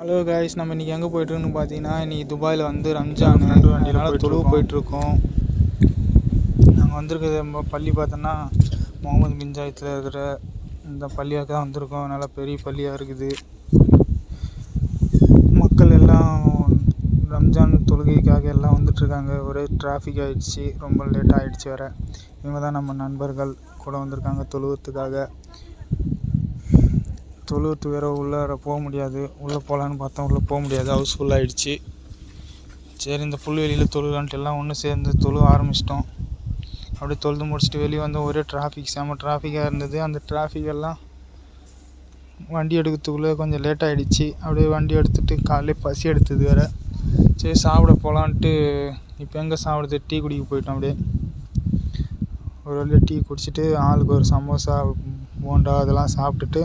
Hello guys, நம்ம இன்றைக்கி எங்கே போய்ட்டுருக்குன்னு பார்த்தீங்கன்னா, இன்றைக்கி துபாயில் வந்து ரம்ஜான், அதனால் தொழுவு போயிட்டுருக்கோம். நாங்கள் வந்திருக்கிறது பள்ளி பார்த்தோன்னா முகமது பின் ஜாயத்தில் இருக்கிற இந்த பள்ளியாக தான் வந்திருக்கோம். நல்லா பெரிய பள்ளியாக இருக்குது. மக்கள் எல்லாம் ரம்ஜான் தொழுகைக்காக எல்லாம் வந்துட்டுருக்காங்க. ஒரே டிராஃபிக் ஆகிடுச்சி, ரொம்ப லேட் ஆகிடுச்சி வேறு. இவங்க தான் நம்ம நண்பர்கள் கூட வந்திருக்காங்க தொழுவத்துக்காக. தொழுவத்து வேறு உள்ளே போக முடியாது. உள்ளே போகலான்னு பார்த்தா உள்ளே போக முடியாது, ஹவுஸ்ஃபுல் ஆகிடுச்சி. சரி, இந்த புல்வெளியில் தொழுலான்ட்டு எல்லாம் ஒன்று சேர்ந்து தொழுவ ஆரம்பிச்சிட்டோம். அப்படியே தொழுது முடிச்சுட்டு வெளியே வந்தோம். ஒரே செம டிராஃபிக்காக இருந்தது. அந்த டிராஃபிக்கெல்லாம் வண்டி எடுக்கிறதுக்குள்ளே கொஞ்சம் லேட் ஆகிடுச்சி. அப்படியே வண்டி எடுத்துகிட்டு காலையில் பசி எடுத்தது வேறு. சரி, சாப்பிட போகலான்ட்டு இப்போ எங்கே சாப்பிடுறது, டீ குடிக்க போயிட்டோம். அப்படியே ஒரு வழியாக டீ குடிச்சிட்டு ஆளுக்கு ஒரு சமோசா, போண்டா அதெல்லாம் சாப்பிட்டுட்டு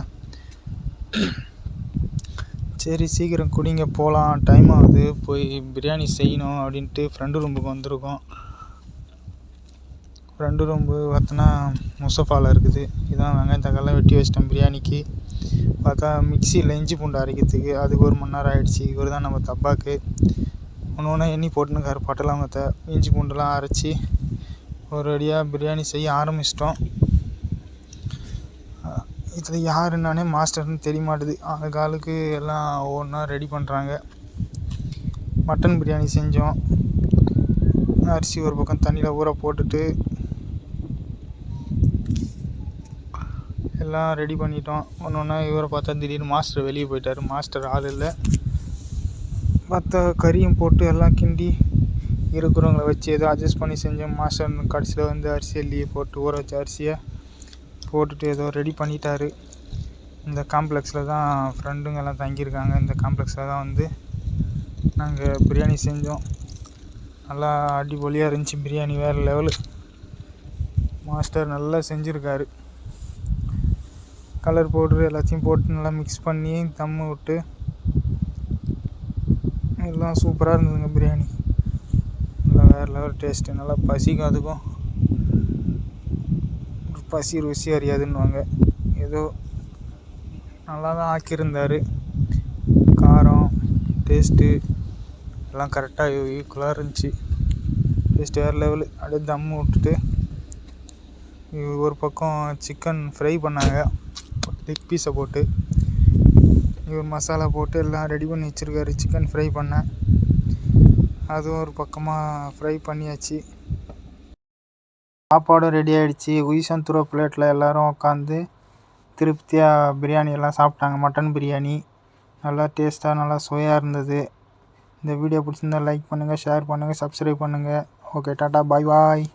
சரி சீக்கிரம் குடிங்க போகலாம், டைம் ஆகுது, போய் பிரியாணி செய்யணும் அப்படின்ட்டு ஃப்ரெண்டு ரூமுக்கு வந்திருக்கோம். ஃப்ரெண்டு ரூம்பு பார்த்தோன்னா முசஃபாவில் இருக்குது. இதான் வெங்காயம் தக்காளிலாம் வெட்டி வச்சிட்டேன் பிரியாணிக்கு. பார்த்தா மிக்சியில் இஞ்சி பூண்டு அரைக்கிறதுக்கு அதுக்கு 1 மணி நேரம் ஆகிடுச்சி. இவர் தான் நம்ம தப்பாக்கு ஒன்று ஒன்றா எண்ணி போட்டுன்னு பட்டலவங்கத்தை இஞ்சி பூண்டுலாம் அரைச்சி ஒரு அடியாக பிரியாணி செய்ய ஆரம்பிச்சிட்டோம். இதில் யார் என்னானே மாஸ்டர்னு தெரிய மாட்டுது. ஆளுக்கு எல்லாம் ஒவ்வொன்றா ரெடி பண்ணுறாங்க. மட்டன் பிரியாணி செஞ்சோம். அரிசி ஒரு பக்கம் தண்ணியில் ஊற போட்டுட்டு எல்லாம் ரெடி பண்ணிட்டோம். ஒன்று ஒன்றா இவரை பார்த்தா திடீர்னு மாஸ்டர் வெளியே போயிட்டார். மாஸ்டர் ஆள் இல்லை. பார்த்தா கறியும் போட்டு எல்லாம் கிண்டி இருக்கிறவங்கள வச்சு ஏதோ அட்ஜஸ்ட் பண்ணி செஞ்சோம். மாஸ்டர் கடைசியில் வந்து அரிசி அள்ளியை போட்டு ஊற வச்ச அரிசியை போட்டுட்டு ஏதோ ரெடி பண்ணிட்டாரு. இந்த காம்ப்ளெக்ஸில் தான் ஃப்ரெண்டுங்க எல்லாம் தங்கியிருக்காங்க. இந்த காம்ப்ளெக்ஸில் தான் வந்து நாங்கள் பிரியாணி செஞ்சோம். நல்லா அடிப்பொலியாக இருந்துச்சு பிரியாணி, வேறு லெவலு. மாஸ்டர் நல்லா செஞ்சுருக்காரு. கலர் பவுட்ரு எல்லாத்தையும் போட்டு நல்லா மிக்ஸ் பண்ணி தம்மு விட்டு எல்லாம் சூப்பராக இருந்ததுங்க பிரியாணி. நல்லா வேறு லெவல் டேஸ்ட்டு. நல்லா பசிக்கும். அதுக்கும் பசி ருசி அறியாதுன்னுவாங்க. ஏதோ நல்லா தான் ஆக்கியிருந்தார். காரம் டேஸ்ட்டு எல்லாம் கரெக்டாக ஈக்குவலாக இருந்துச்சு. டேஸ்ட்டு வேறு லெவலு. அப்படியே தம்மு விட்டுட்டு ஒரு பக்கம் சிக்கன் ஃப்ரை பண்ணாங்க, லெக் பீஸை போட்டு. இவர் மசாலா போட்டு எல்லாம் ரெடி பண்ணி வச்சுருக்காரு. சிக்கன் ஃப்ரை பண்ணேன், அதுவும் ஒரு பக்கமாக ஃப்ரை பண்ணியாச்சு. சாப்பாடும் ரெடி ஆகிடுச்சி. உயிசந்துருவ பிளேட்டில் எல்லோரும் உட்காந்து திருப்தியாக பிரியாணி எல்லாம் சாப்பிட்டாங்க. மட்டன் பிரியாணி நல்லா டேஸ்ட்டாக நல்லா சுவையாக இருந்தது. இந்த வீடியோ பிடிச்சிருந்தால் லைக் பண்ணுங்கள், ஷேர் பண்ணுங்கள், சப்ஸ்கிரைப் பண்ணுங்கள். ஓகே, டாட்டா, பாய் பாய்.